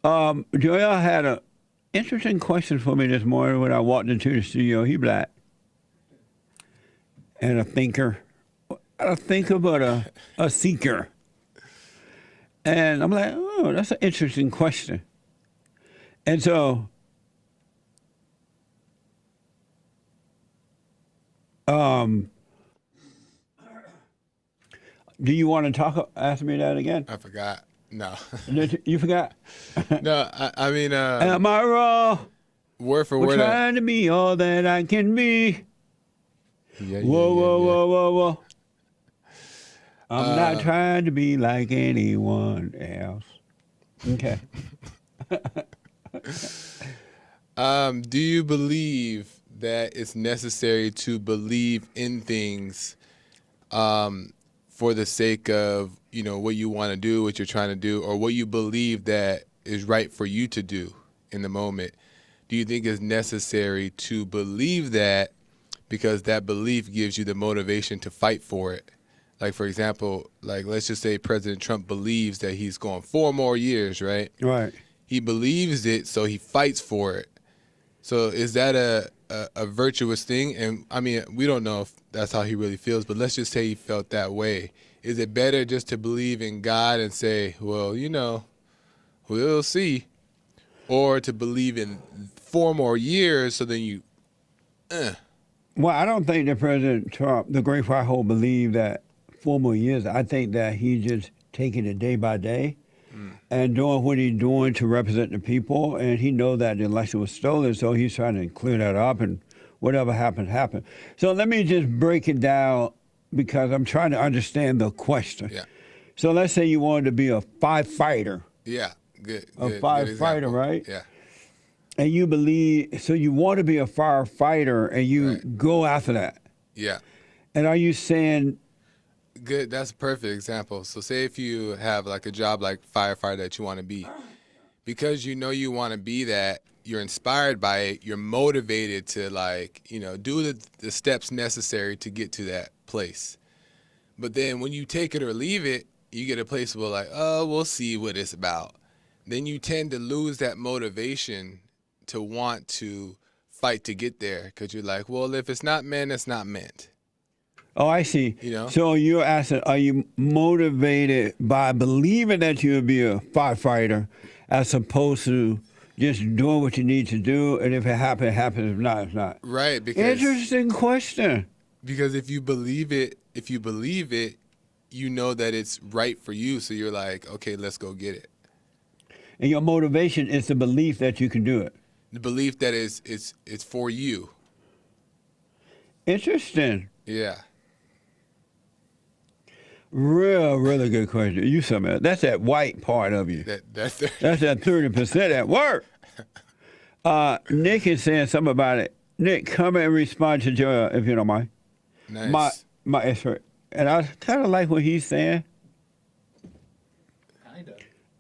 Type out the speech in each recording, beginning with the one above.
Joel had a interesting question for me this morning when I walked into the studio. He black and a thinker. Not a thinker, but a seeker. And I'm like, oh, that's an interesting question. And so, do you want to ask me that again? I forgot. No. You forgot? No, I mean, Am I wrong? word for We're word. trying to be all that I can be. Yeah, Whoa. I'm not trying to be like anyone else. Okay. Do you believe that it's necessary to believe in things for the sake of, what you want to do, what you're trying to do, or what you believe that is right for you to do in the moment? Do you think it's necessary to believe that because that belief gives you the motivation to fight for it? Like, for example, let's just say President Trump believes that he's going 4 more years, right? Right. He believes it, so he fights for it. So is that a virtuous thing? And, I mean, we don't know if that's how he really feels, but let's just say he felt that way. Is it better just to believe in God and say, well, we'll see, or to believe in 4 more years so then you, Well, I don't think that President Trump, the great white hope, believed that 4 more years. I think that he just taking it day by day and doing what he's doing to represent the people. And he know that the election was stolen, so he's trying to clear that up, and whatever happened, happened. So let me just break it down because I'm trying to understand the question. Yeah. So let's say you wanted to be a firefighter. Yeah, good. A good firefighter, example. right? Yeah. And you believe, so you want to be a firefighter and you Right. go after that. Yeah. And are you saying, Good. That's a perfect example. So say if you have like a job like firefighter that you want to be, because you want to be that, you're inspired by it, you're motivated to do the steps necessary to get to that place. But then when you take it or leave it, you get a place where we'll see what it's about. Then you tend to lose that motivation to want to fight to get there because you're like, well, if it's not meant, it's not meant. oh, I see. So you're asking, are you motivated by believing that you'll be a firefighter as opposed to just doing what you need to do, and if it happens, it happens. If not, it's not. Right. Because Interesting question. if you believe it, you know that it's right for you. So you're like, okay, let's go get it. And your motivation is the belief that you can do it. The belief that it's for you. Interesting. Yeah. Really good question. You something. That's that white part of you. That's That's that 30% at work. Nick is saying something about it. Nick, come and respond to Joel if you don't mind. nice. My expert. And I kind of like what he's saying. Kind of.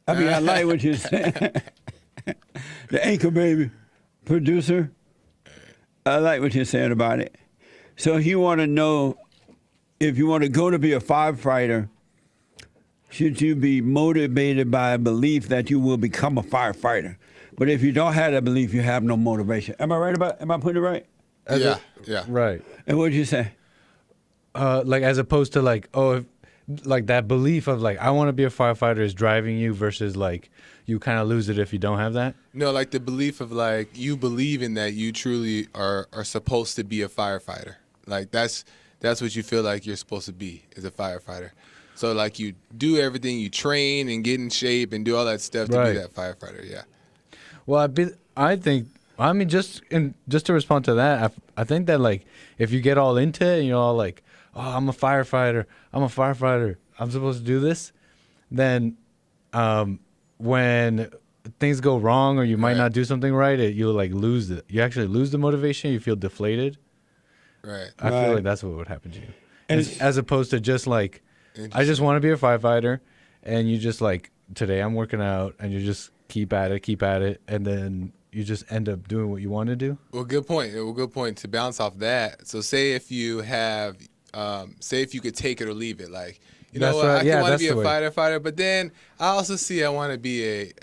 I mean, I like what you're saying. The anchor baby producer. I like what you're saying about it. So you want to know, if you want to go to be a firefighter, should you be motivated by a belief that you will become a firefighter? But if you don't have that belief, you have no motivation. Am I putting it right? Yeah. Right. And what did you say? As opposed to if that belief of I want to be a firefighter is driving you versus you kind of lose it if you don't have that. No, the belief of you believe in that you truly are supposed to be a firefighter. That's what you feel like you're supposed to be, as a firefighter. So you do everything, you train and get in shape and do all that stuff to be that firefighter. Yeah. Well, just to respond to that, I think that if you get all into it and you're all oh, I'm a firefighter, I'm supposed to do this, then when things go wrong or you might not do something right, you'll lose it. You actually lose the motivation. You feel deflated. Right. I feel like that's what would happen to you, as opposed to just I just want to be a firefighter, and you just today I'm working out, and you just keep at it, and then you just end up doing what you want to do. Well, good point. To bounce off that. So say if you have, say if you could take it or leave it, You know That's what? right. I can Yeah, want to that's be a the way. firefighter, but then I also see I want to be a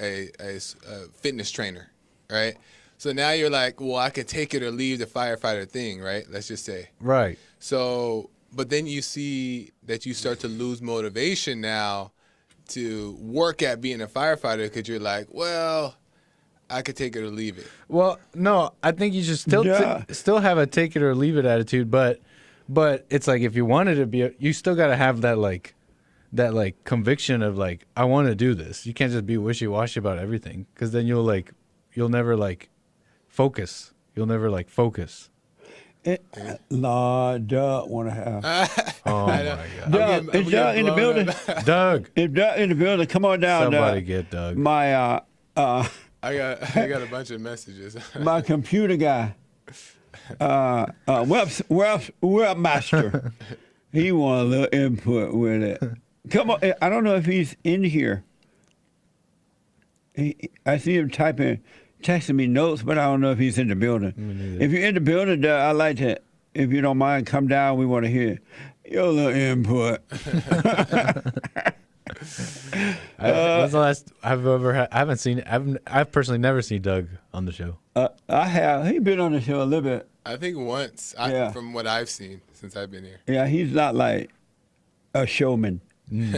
fitness trainer, right? So now you're like, well, I could take it or leave the firefighter thing, right? Let's just say. Right. So, but then you see that you start to lose motivation now to work at being a firefighter because you're like, well, I could take it or leave it. Well, no, I think you should still Yeah. still have a take it or leave it attitude, but it's like if you wanted to be, you still got to have that like conviction of like I want to do this. You can't just be wishy washy about everything because then you'll never like focus. You'll never like focus. Nah, Doug want to have. Oh my god, Doug, is Doug in the building? Doug! If Doug in the building, come on down. Somebody Doug. get Doug. My I got a bunch of messages. my computer guy, webmaster. He want a little input with it. Come on, I don't know if he's in here. I see him texting me notes, but I don't know if he's in the building. neither. If you're in the building, I'd like to, if you don't mind, come down. We want to hear your little input. When's the last I've ever had? I haven't seen. I've personally never seen Doug on the show. I have. He's been on the show a little bit. I think once, Yeah. from what I've seen since I've been here. Yeah, he's not like a showman. He's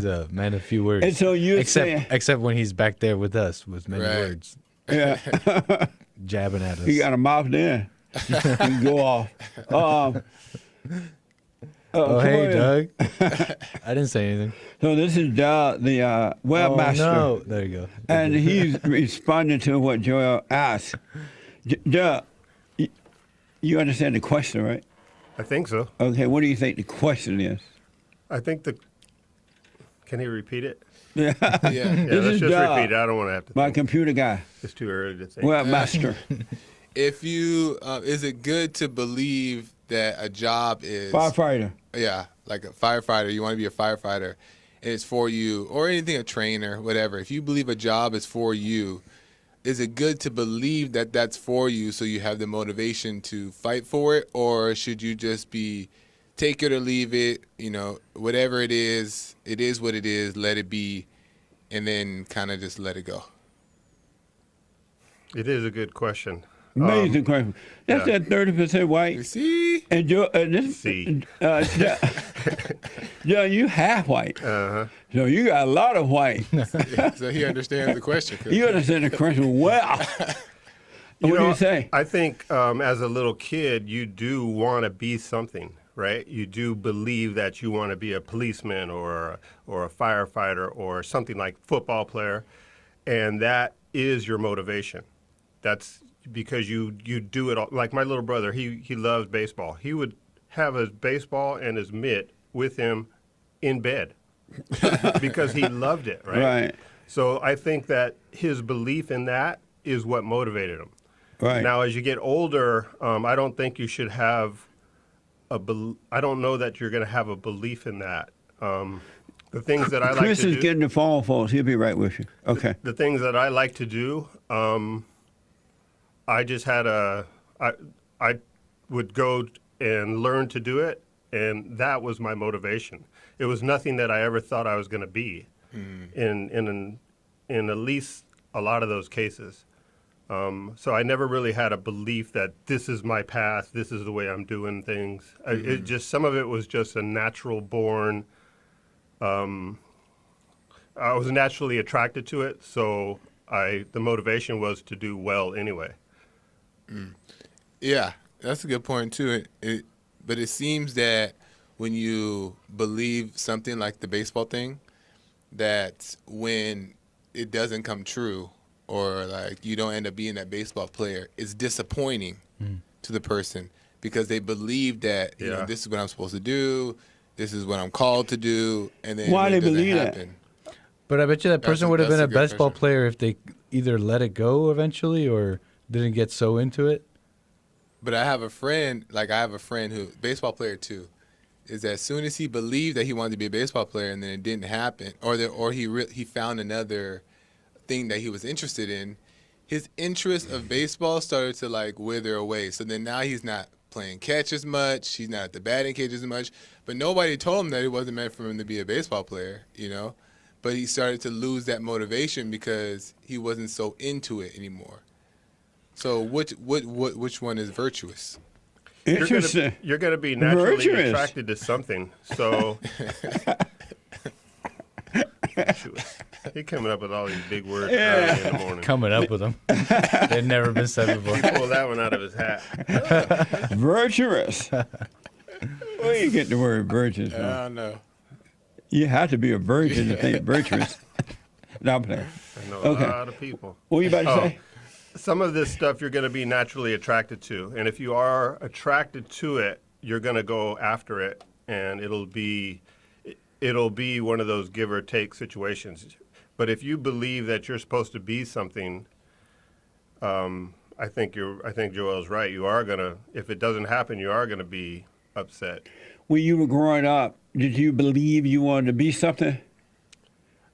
a man of few words. And so you're saying, except when he's back there with us with many Right. words, yeah, jabbing at us. he got a mouth there. He can go off. Oh, hey, come on in. Doug. I didn't say anything. So this is Doug, the webmaster. Oh, no. There you go. And he's responding to what Joel asked. Doug, you understand the question, right? I think so. Okay, what do you think the question is? I think Can he repeat it? Yeah, Yeah. Yeah, This let's is just Doug, repeat it. I don't want to have to my think. computer guy, It's too early to think. webmaster, If you, is it good to believe that a job is, firefighter. yeah, like a firefighter, you want to be a firefighter, and it's for you, or anything, a trainer, whatever. If you believe a job is for you, is it good to believe that that's for you so you have the motivation to fight for it, or should you just be take it or leave it, whatever it is what it is, let it be, and then kind of just let it go? It is a good question. Amazing question. That's yeah. that 30% You white. see? And this, See. Joe, you half white. Uh-huh. So you got a lot of white. So he understands the question. You understand the question well. What do you say? I think as a little kid, you do want to be something, right? You do believe that you want to be a policeman or a firefighter or something like football player, and that is your motivation. That's because you do it all. Like my little brother, he loves baseball. He would have his baseball and his mitt with him in bed because he loved it, right? Right. So I think that his belief in that is what motivated him. Right. Now, as you get older, I don't think you should have I don't know that you're going to have a belief in that. The things that I like Chris to is do. getting the phone, folks. He'll be right with you. Okay. The things that I like to do, I just had I would go and learn to do it, and that was my motivation. It was nothing that I ever thought I was going to be in at least a lot of those cases. So I never really had a belief that this is my path, this is the way I'm doing things. It just, some of it was just a natural born, I was naturally attracted to it, so the motivation was to do well anyway. Yeah, that's a good point too. But it seems that when you believe something like the baseball thing, that when it doesn't come true, or like you don't end up being that baseball player, it's disappointing to the person because they believe that this is what I'm supposed to do, this is what I'm called to do, and then Why when it they doesn't believe that? happen, But I bet you that That's person a- would have been that's a a good baseball question. player if they either let it go eventually or didn't get so into it. But I have a friend who, baseball player too, is that as soon as he believed that he wanted to be a baseball player and then it didn't happen, or he found another thing that he was interested in, his interest of baseball started to like wither away. So then now he's not playing catch as much. He's not at the batting cage as much. But nobody told him that it wasn't meant for him to be a baseball player, you know. But he started to lose that motivation because he wasn't so into it anymore. So which one is virtuous? Interesting. You're gonna be naturally Virtuous. attracted to something. So virtuous. He coming up with all these big words early in the morning. Coming up with them. They've never been said before. Pull that one out of his hat. Virtuous. Where you get the word virtuous I from? don't know. You have to be a virgin to think virtuous. No, I'm playing. I know Okay. a lot of people. What were you about to Oh. say? Some of this stuff you're going to be naturally attracted to. And if you are attracted to it, you're going to go after it. And it'll be one of those give or take situations. But if you believe that you're supposed to be something, I think Joel's right. You are going to, if it doesn't happen, you are going to be upset. When you were growing up, did you believe you wanted to be something?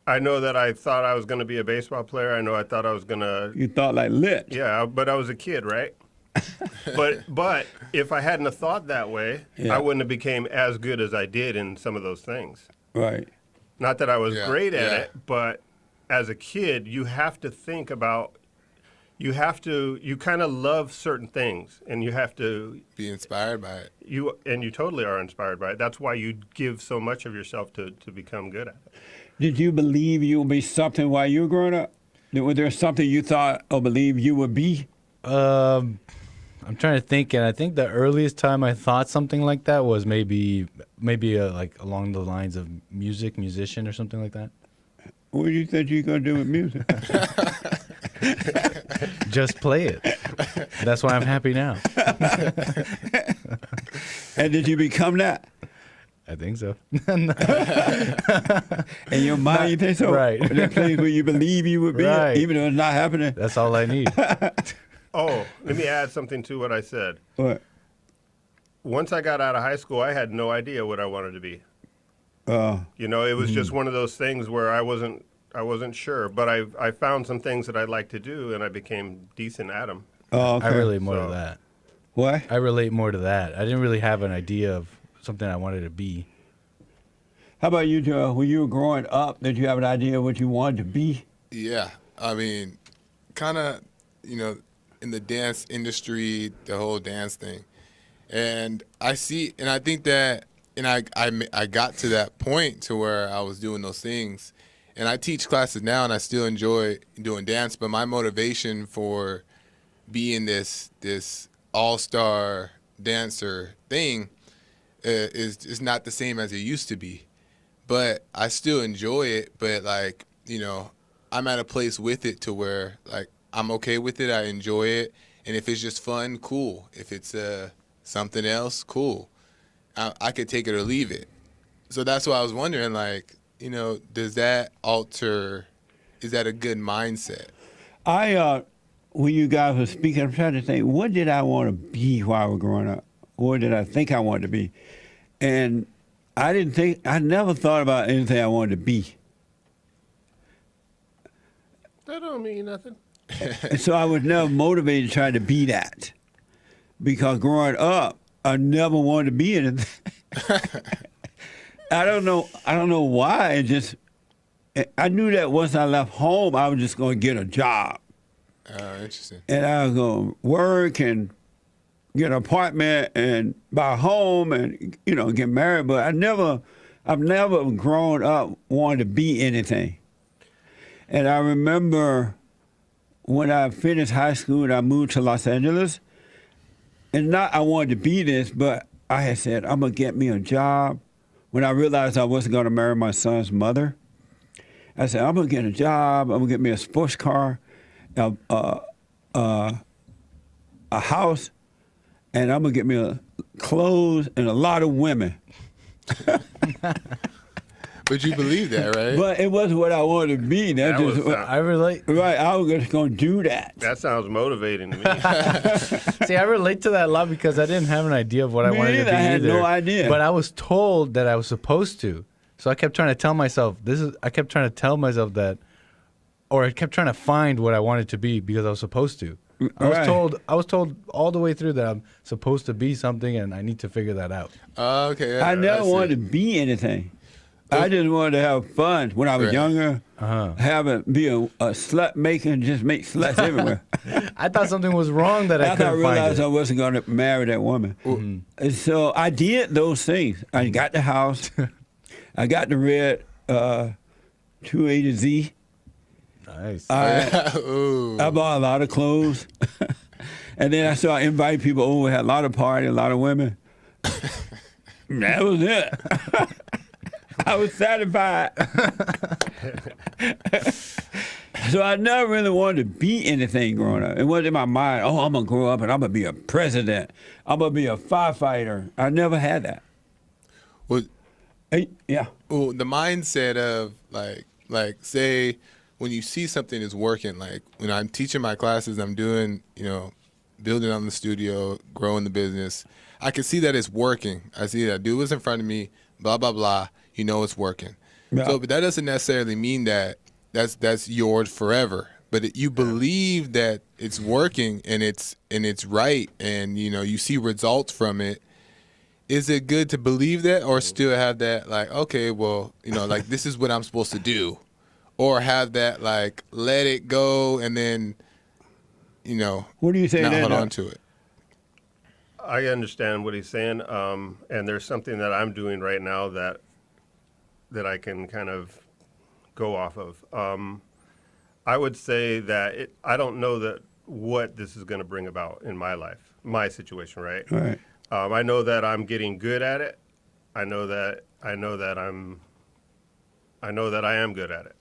I know that I thought I was going to be a baseball player. I know I thought I was going to. You thought like lit. Yeah, but I was a kid, right? but if I hadn't have thought that way, Yeah. I wouldn't have became as good as I did in some of those things. Right. Not that I was Yeah, great at yeah. it, but as a kid, you have to think about. You kind of love certain things, and you have to. Be inspired by it. You totally are inspired by it. That's why you give so much of yourself to become good at it. Did you believe you would be something while you were growing up? Was there something you thought or believed you would be? I'm trying to think, and I think the earliest time I thought something like that was maybe like along the lines of musician or something like that. What do you think you're going to do with music? Just play it. That's why I'm happy now. And did you become that? I think so. In your mind, you think so? Right. That place where you believe you would be, Right. even though it's not happening? That's all I need. Oh, let me add something to what I said. What? Once I got out of high school, I had no idea what I wanted to be. Oh, It was just one of those things where I wasn't sure, but I found some things that I'd like to do, and I became decent at them. okay. I relate more to So- that. What? I relate more to that. I didn't really have an idea of something I wanted to be. How about you, Joe? When you were growing up, did you have an idea of what you wanted to be? Yeah, I mean, kind of, in the dance industry, the whole dance thing, and I think that, and I got to that point to where I was doing those things, and I teach classes now, and I still enjoy doing dance, but my motivation for being this all-star dancer thing is not the same as it used to be. But I still enjoy it, but I'm at a place with it to where I'm okay with it, I enjoy it, and if it's just fun, cool. If it's something else, cool. I could take it or leave it. So that's why I was wondering, does that alter, is that a good mindset? When you guys were speaking, I'm trying to think, what did I want to be while I was growing up? What did I think I wanted to be? And I never thought about anything I wanted to be. That don't mean nothing. And so I was never motivated to try to be that. Because growing up, I never wanted to be anything. I don't know why. I knew that once I left home, I was just going to get a job. Oh, interesting. And I was going to work and get an apartment and buy a home and, get married. But I've never grown up wanting to be anything. And I remember when I finished high school and I moved to Los Angeles, and not I wanted to be this, but I had said, I'm going to get me a job. When I realized I wasn't going to marry my son's mother, I said, I'm going to get a job. I'm going to get me a sports car, a house, and I'm going to get me clothes and a lot of women. But you believe that, right? But it wasn't what I wanted to be. I relate. Right, I was just going to do that. That sounds motivating to me. See, I relate to that a lot because I didn't have an idea of what I Me wanted to neither. be I had either. no idea. But I was told that I was supposed to. So I kept trying to tell myself I kept trying to tell myself that, or I kept trying to find what I wanted to be because I was supposed to. Right. I was told all the way through that I'm supposed to be something, and I need to figure that out. Okay. I never see. wanted to be anything. I just wanted to have fun when I was Right. younger. Be a slut maker and just make sluts everywhere. I thought something was wrong that I After I couldn't find realized it. I wasn't going to marry that woman. And so I did those things. I got the house. I got the red 280Z. Nice. Ooh. I bought a lot of clothes. And then I started inviting people over. Had a lot of parties, a lot of women. That was it. I was satisfied. So I never really wanted to be anything growing up. It wasn't in my mind, oh, I'm going to grow up and I'm going to be a president. I'm going to be a firefighter. I never had that. Well, Yeah. well, the mindset of like say when you see something is working, like when I'm teaching my classes, I'm doing, building on the studio, growing the business. I can see that it's working. I see that dude was in front of me, blah, blah, blah. You know it's working. Yeah. So, but that doesn't necessarily mean that that's yours forever. But you believe that it's working and it's right, and you see results from it. Is it good to believe that, or still have that like, okay, well, like this is what I'm supposed to do, or have that like let it go and then, What do you say not then, hold Doc? on to it. I understand what he's saying, and there's something that I'm doing right now that I can kind of go off of. I would say that I don't know that what this is going to bring about in my life, my situation, right? Right. I know that I'm getting good at it. I know that I am good at it.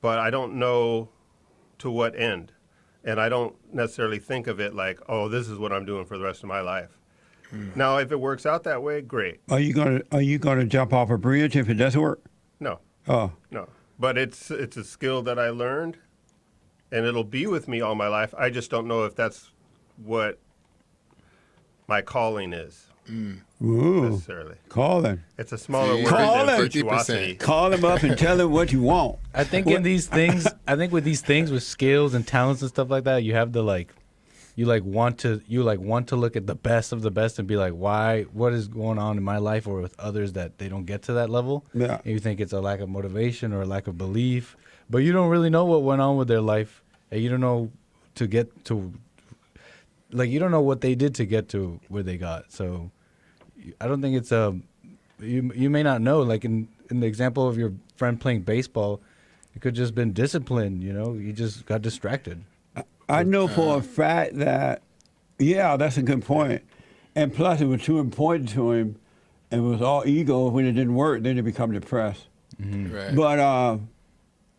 But I don't know to what end. And I don't necessarily think of it like, oh, this is what I'm doing for the rest of my life. Now, if it works out that way, great. Are you gonna jump off a bridge if it doesn't work? No, Oh. no. But it's a skill that I learned, and it'll be with me all my life. I just don't know if that's what my calling is Ooh. necessarily. Call him. It's a smaller See, word Call than it. virtuosity. Call him up and tell him what you want. I think with these things with skills and talents and stuff like that, you have to you want to look at the best of the best and be like, what is going on in my life or with others that they don't get to that level? Yeah. And you think it's a lack of motivation or a lack of belief, but you don't really know what went on with their life, and you don't know you don't know what they did to get to where they got. So I don't think it's you may not know, like in the example of your friend playing baseball, it could just been discipline, he just got distracted. I know for a fact that, that's a good point. And plus, it was too important to him, and it was all ego. When it didn't work, then he become depressed. Right. But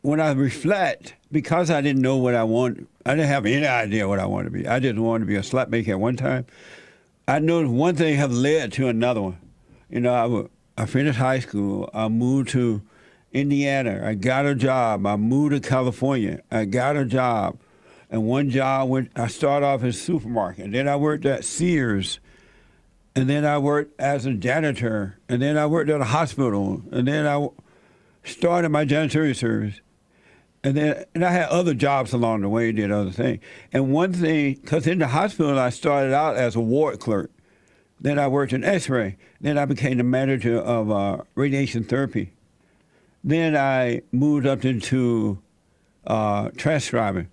when I reflect, because I didn't know what I wanted, I didn't have any idea what I wanted to be. I just wanted to be a slut maker at one time. I know one thing have led to another one. I finished high school. I moved to Indiana. I got a job. I moved to California. I got a job. And one job, I started off in a supermarket. And then I worked at Sears. And then I worked as a janitor. And then I worked at a hospital. And then I started my janitorial service. And I had other jobs along the way, did other things. And one thing, because in the hospital, I started out as a ward clerk. Then I worked in X-ray. Then I became the manager of radiation therapy. Then I moved up into trash driving.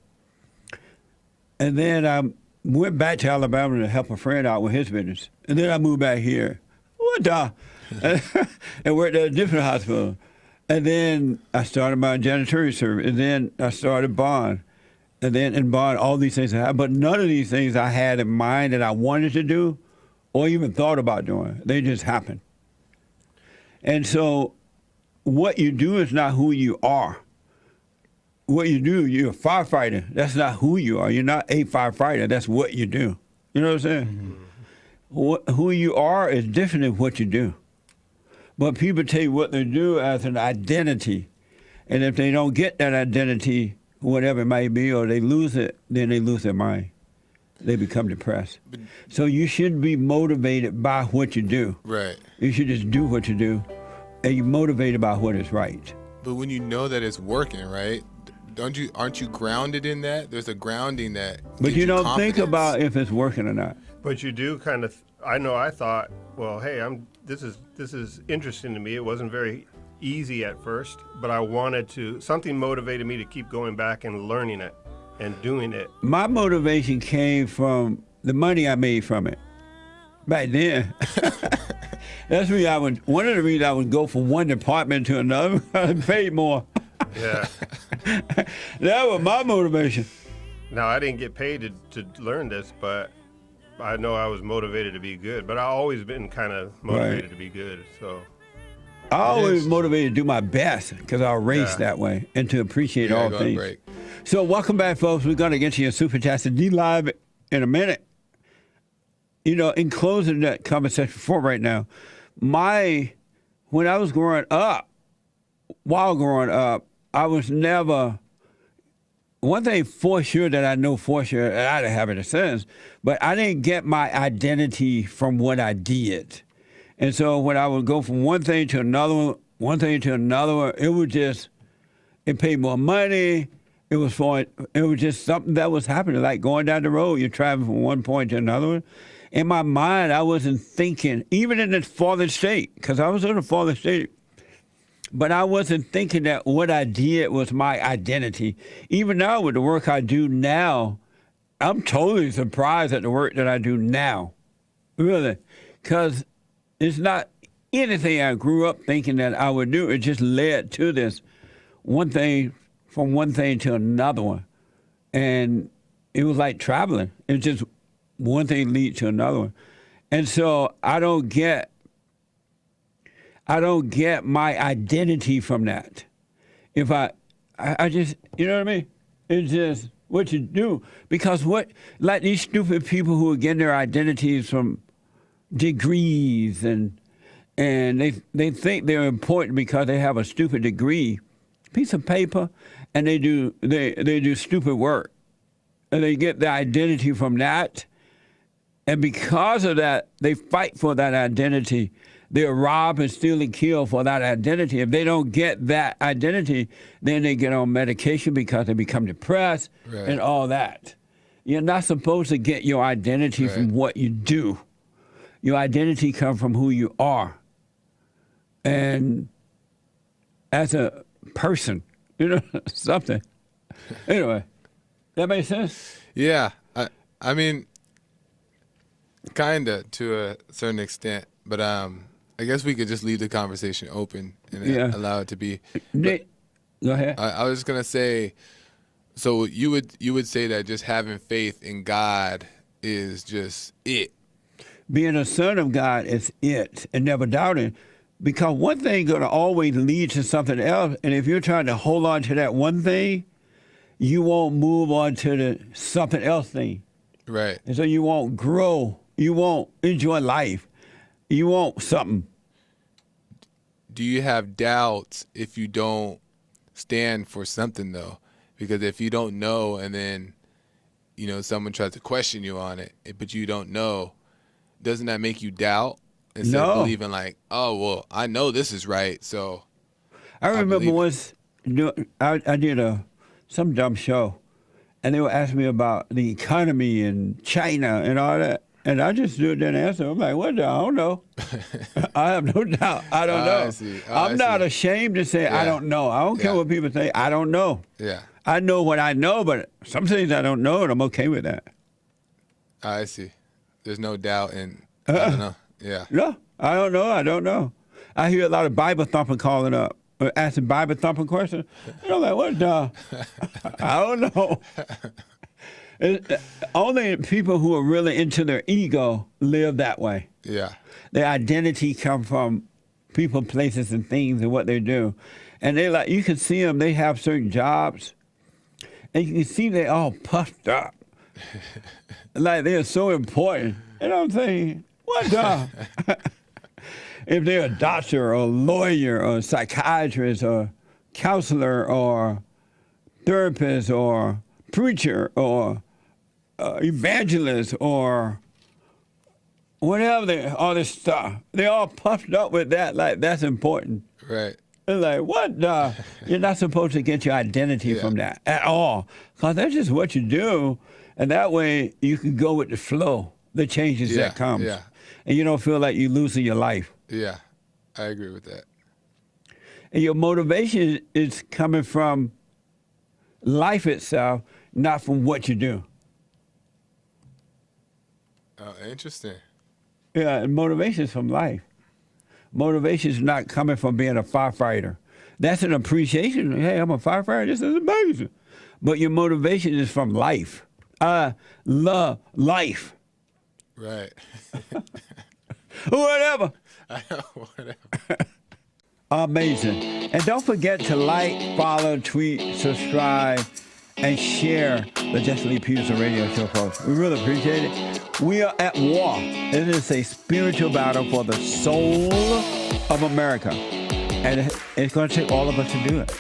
And then I went back to Alabama to help a friend out with his business. And then I moved back here. What the? And worked at a different hospital. And then I started my janitorial service. And then I started Bond. And then in Bond, all these things happened. But none of these things I had in mind that I wanted to do or even thought about doing. They just happened. And so what you do is not who you are. What you do, you're a firefighter. That's not who you are. You're not a firefighter. That's what you do. You know what I'm saying? Mm-hmm. Who you are is different than what you do. But people take what they do as an identity. And if they don't get that identity, whatever it might be, or they lose it, then they lose their mind. They become depressed. So you shouldn't be motivated by what you do. Right. You should just do what you do, and you're motivated by what is right. But when you know that it's working, right? aren't you grounded in that? There's a grounding that. But gives you don't confidence. think about if it's working or not. But you do kind of. I know. I thought, well, hey, This is interesting to me. It wasn't very easy at first, but I wanted to. Something motivated me to keep going back and learning it and doing it. My motivation came from the money I made from it. Back then. That's one of the reasons I would go from one department to another. I paid more. Yeah. That was my motivation. Now, I didn't get paid to learn this, but I know I was motivated to be good. But I've always been kind of motivated to be good. So I always motivated to do my best because I race that way and to appreciate all go things. break. So welcome back, folks. We're going to get to your Super Tastic D Live in a minute. You know, in closing that conversation for right now, when I was growing up, I was never, one thing for sure that I know for sure, and I didn't have it in a sense, but I didn't get my identity from what I did. And so when I would go from one thing to another one, it was just, it paid more money. It was just something that was happening, like going down the road, you're traveling from one point to another one. In my mind, I wasn't thinking, even in the farthest state, because I was in the farthest state, but I wasn't thinking that what I did was my identity. Even now, with the work I do now, I'm totally surprised at the work that I do now, really, because it's not anything I grew up thinking that I would do. It just led to this one thing, from one thing to another one. And it was like traveling. It just one thing lead to another one. And so I don't get my identity from that. If I just, you know what I mean? It's just what you do. Because like these stupid people who are getting their identities from degrees and they think they're important because they have a stupid degree, piece of paper, and they do stupid work. And they get their identity from that. And because of that, they fight for that identity. They'll rob and steal and kill for that identity. If they don't get that identity, then they get on medication because they become depressed and all that. You're not supposed to get your identity from what you do. Your identity comes from who you are. And as a person, you know, something. Anyway, that makes sense? Yeah. I mean, kind of to a certain extent, but I guess we could just leave the conversation open and allow it to be. Go ahead. I was just gonna say, so you would say that just having faith in God is just it. Being a son of God is it, and never doubting, because one thing gonna always lead to something else, and if you're trying to hold on to that one thing, you won't move on to the something else thing. Right. And so you won't grow. You won't enjoy life. You want something. Do you have doubts if you don't stand for something, though? Because if you don't know and then, you know, someone tries to question you on it, but you don't know, doesn't that make you doubt instead of believing like, oh, well, I know this is right, so I remember once I did some dumb show, and they were asking me about the economy in China and all that. And I just didn't answer. I'm like, what? I don't know. I have no doubt. I don't know. I'm not ashamed to say I don't know. I don't care what people say. I don't know. Yeah. I know what I know, but some things I don't know, and I'm okay with that. I see. There's no doubt in, I don't know. Yeah. No, I don't know. I don't know. I hear a lot of Bible thumping calling up, asking Bible thumping questions. And I'm like, what the? I don't know. Only people who are really into their ego live that way. Yeah. Their identity comes from people, places, and things and what they do. And they you can see them, they have certain jobs, and you can see they all puffed up. Like they're so important. And I'm thinking, what the? If they're a doctor or a lawyer or a psychiatrist or counselor or therapist or preacher or evangelist or whatever, all this stuff. They're all puffed up with that, like that's important. Right. It's like, what the? You're not supposed to get your identity Yeah. from that at all. Because that's just what you do. And that way you can go with the flow, the changes Yeah, that comes. yeah. And you don't feel like you're losing your life. Yeah, I agree with that. And your motivation is coming from life itself, not from what you do. Oh, interesting. Yeah, and motivation is from life. Motivation is not coming from being a firefighter. That's an appreciation. Hey, I'm a firefighter. This is amazing. But your motivation is from life. I love life. Right. Whatever. Whatever. Amazing. And don't forget to like, follow, tweet, subscribe, and share the Jesse Lee Peterson radio show, folks. We really appreciate it. We are at war. It is a spiritual battle for the soul of America. And it's going to take all of us to do it.